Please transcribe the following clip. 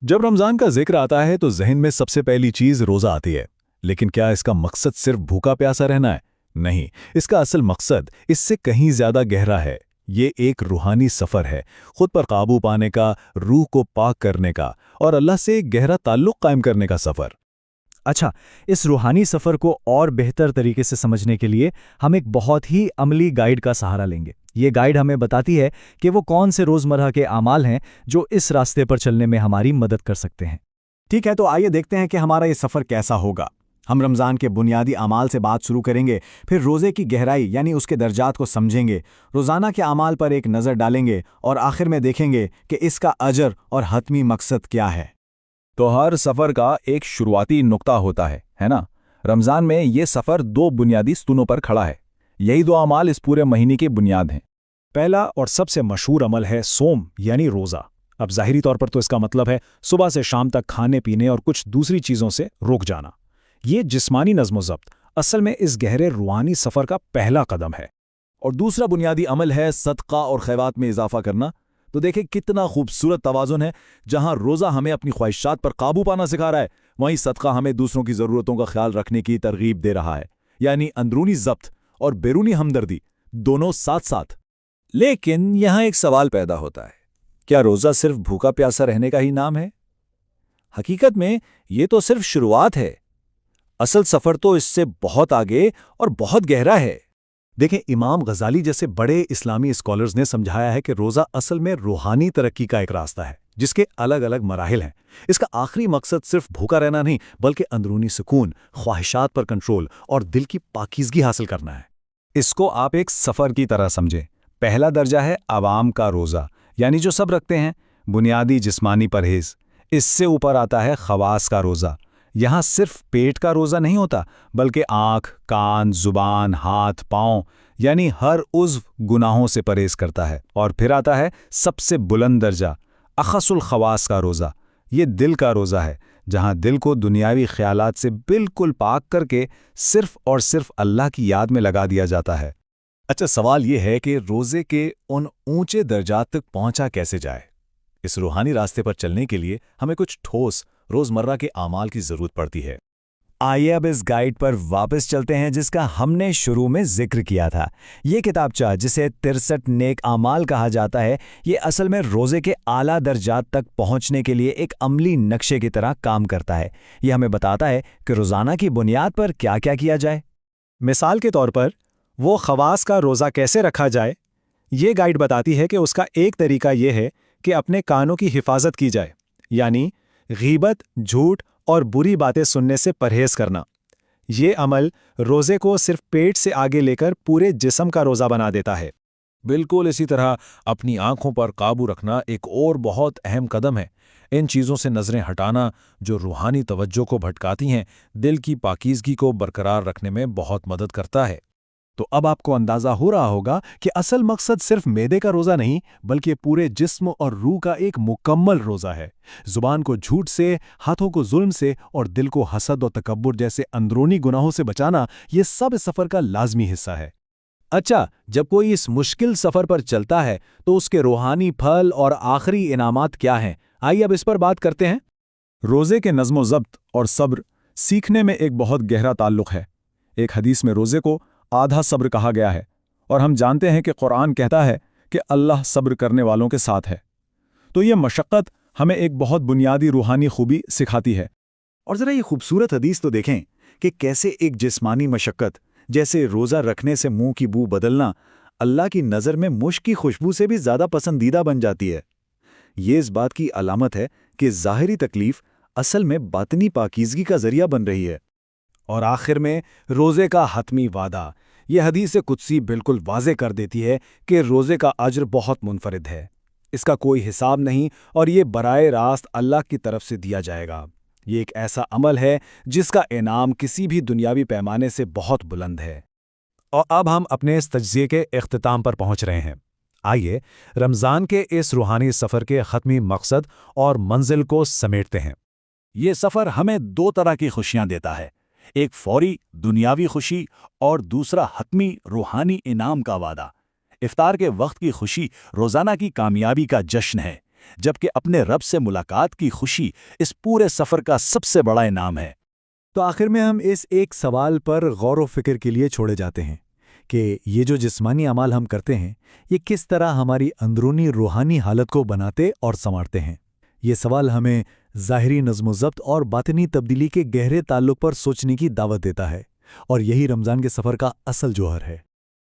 जब रमजान का जिक्र आता है तो जहन में सबसे पहली चीज रोजा आती है। लेकिन क्या इसका मकसद सिर्फ भूखा प्यासा रहना है? नहीं, इसका असल मकसद इससे कहीं ज्यादा गहरा है। ये एक रूहानी सफर है, खुद पर काबू पाने का, रूह को पाक करने का और अल्लाह से एक गहरा ताल्लुक कायम करने का सफर। अच्छा, इस रूहानी सफ़र को और बेहतर तरीके से समझने के लिए हम एक बहुत ही अमली गाइड का सहारा लेंगे। ये गाइड हमें बताती है कि वो कौन से रोज़मर्रा के अमाल हैं जो इस रास्ते पर चलने में हमारी मदद कर सकते हैं। ठीक है, तो आइए देखते हैं कि हमारा ये सफ़र कैसा होगा। हम रमज़ान के बुनियादी अमाल से बात शुरू करेंगे, फिर रोज़े की गहराई यानी उसके दर्जात को समझेंगे, रोज़ाना के अमाल पर एक नज़र डालेंगे और आखिर में देखेंगे कि इसका अजर और हतमी मकसद क्या है। तो हर सफ़र का एक शुरुआती नुक्ता होता है ना? रमज़ान में ये सफ़र दो बुनियादी स्तूनों पर खड़ा है। यही दो अमाल इस पूरे महीने की बुनियाद हैं। पहला और सबसे मशहूर अमल है सोम यानी रोज़ा। अब ज़ाहिरी तौर पर तो इसका मतलब है सुबह से शाम तक खाने पीने और कुछ दूसरी चीज़ों से रुक जाना। ये जिस्मानी नज़्म-ओ-ज़ब्त असल में इस गहरे रूहानी सफ़र का पहला कदम है। और दूसरा बुनियादी अमल है सदका और खैरात में इजाफा करना। तो देखें कितना खूबसूरत तवाज़ुन है। जहां रोज़ा हमें अपनी ख्वाहिशात पर काबू पाना सिखा रहा है, वहीं सदका हमें दूसरों की ज़रूरतों का ख्याल रखने की तरगीब दे रहा है। यानी अंदरूनी ज़ब्त और बैरूनी हमदर्दी दोनों साथ साथ। लेकिन यहाँ एक सवाल पैदा होता है, क्या रोज़ा सिर्फ भूखा प्यासा रहने का ही नाम है? हकीकत में ये तो सिर्फ शुरुआत है। असल सफ़र तो इससे बहुत आगे और बहुत गहरा है। देखें, इमाम गजाली जैसे बड़े इस्लामी स्कॉलर्स ने समझाया है कि रोज़ा असल में रूहानी तरक्की का एक रास्ता है, जिसके अलग अलग मराहिल हैं। इसका आखिरी मकसद सिर्फ भूखा रहना नहीं, बल्कि अंदरूनी सुकून, ख्वाहिशात पर कंट्रोल और दिल की पाकीज़गी हासिल करना है। इसको आप एक सफ़र की तरह समझें। पहला दर्जा है आवाम का रोज़ा, यानी जो सब रखते हैं, बुनियादी जिस्मानी परहेज़। इससे ऊपर आता है खवास का रोज़ा। यहाँ सिर्फ पेट का रोज़ा नहीं होता, बल्कि आँख, कान, जुबान, हाथ, पाँव यानी हर उज़्व गुनाहों से परहेज़ करता है। और फिर आता है सबसे बुलंद दर्जा, अख़सुल खवास का रोज़ा। ये दिल का रोज़ा है, जहाँ दिल को दुनियावी ख्यालात से बिल्कुल पाक करके सिर्फ और सिर्फ अल्लाह की याद में लगा दिया जाता है। अच्छा, सवाल ये है कि रोज़े के उन ऊंचे दर्जात तक पहुंचा कैसे जाए? इस रूहानी रास्ते पर चलने के लिए हमें कुछ ठोस रोज़मर्रा के आमाल की ज़रूरत पड़ती है। आइए अब इस गाइड पर वापस चलते हैं जिसका हमने शुरू में जिक्र किया था। ये किताबचा जिसे 63 नेक आमाल कहा जाता है, ये असल में रोज़े के आला दर्जात तक पहुंचने के लिए एक अमली नक्शे की तरह काम करता है। ये हमें बताता है कि रोज़ाना की बुनियाद पर क्या क्या किया जाए। मिसाल के तौर पर वो खवास का रोज़ा कैसे रखा जाए, ये गाइड बताती है कि उसका एक तरीका ये है कि अपने कानों की हिफाजत की जाए, यानी गीबत, झूठ और बुरी बातें सुनने से परहेज करना। ये अमल रोज़े को सिर्फ पेट से आगे लेकर पूरे जिस्म का रोज़ा बना देता है। बिल्कुल इसी तरह अपनी आंखों पर काबू रखना एक और बहुत अहम कदम है। इन चीज़ों से नज़रें हटाना जो रूहानी तवज्जो को भटकाती हैं, दिल की पाकीज़गी को बरकरार रखने में बहुत मदद करता है। तो अब आपको अंदाजा हो रहा होगा कि असल मकसद सिर्फ मैदे का रोज़ा नहीं, बल्कि पूरे जिस्म और रूह का एक मुकम्मल रोज़ा है। जुबान को झूठ से, हाथों को जुल्म से और दिल को हसद और तकब्बुर जैसे अंदरूनी गुनाहों से बचाना, ये सब इस सफ़र का लाजमी हिस्सा है। अच्छा, जब कोई इस मुश्किल सफ़र पर चलता है तो उसके रूहानी फल और आखिरी इनामात क्या हैं? आइए अब इस पर बात करते हैं। रोज़े के नज़्म-ओ-ज़ब्त और सब्र सीखने में एक बहुत गहरा ताल्लुक़ है। एक हदीस में रोज़े को आधा सब्र कहा गया है, और हम जानते हैं कि कुरान कहता है कि अल्लाह सब्र करने वालों के साथ है। तो ये मशक्क़त हमें एक बहुत बुनियादी रूहानी खूबी सिखाती है। और ज़रा ये खूबसूरत हदीस तो देखें कि कैसे एक जिस्मानी मशक्क़त जैसे रोज़ा रखने से मुंह की बू बदलना अल्लाह की नज़र में मुश्क की खुशबू से भी ज़्यादा पसंदीदा बन जाती है। ये इस बात की अलामत है कि ज़ाहिरी तकलीफ़ असल में बातिनी पाकीज़गी का ज़रिया बन रही है। और आखिर में रोज़े का हतमी वादा। यह हदीस कुदसी बिल्कुल वाज़े कर देती है कि रोज़े का अज्र बहुत मुनफरिद है, इसका कोई हिसाब नहीं और ये बराए रास्त अल्लाह की तरफ से दिया जाएगा। ये एक ऐसा अमल है जिसका इनाम किसी भी दुनियावी पैमाने से बहुत बुलंद है। और अब हम अपने इस तज्ज़िये के इख्तिताम पर पहुंच रहे हैं। आइए रमज़ान के इस रूहानी सफ़र के ख़त्मी मकसद और मंजिल को समेटते हैं। ये सफ़र हमें दो तरह की खुशियां देता है, एक फौरी दुनियावी खुशी और दूसरा हतमी रूहानी इनाम का वादा। इफ्तार के वक्त की खुशी रोज़ाना की कामयाबी का जश्न है, جبکہ اپنے رب سے ملاقات کی خوشی اس پورے سفر کا سب سے بڑا انعام ہے۔ تو آخر میں ہم اس ایک سوال پر غور و فکر کے لیے چھوڑے جاتے ہیں کہ یہ جو جسمانی اعمال ہم کرتے ہیں یہ کس طرح ہماری اندرونی روحانی حالت کو بناتے اور سنوارتے ہیں۔ یہ سوال ہمیں ظاہری نظم و ضبط اور باطنی تبدیلی کے گہرے تعلق پر سوچنے کی دعوت دیتا ہے، اور یہی رمضان کے سفر کا اصل جوہر ہے۔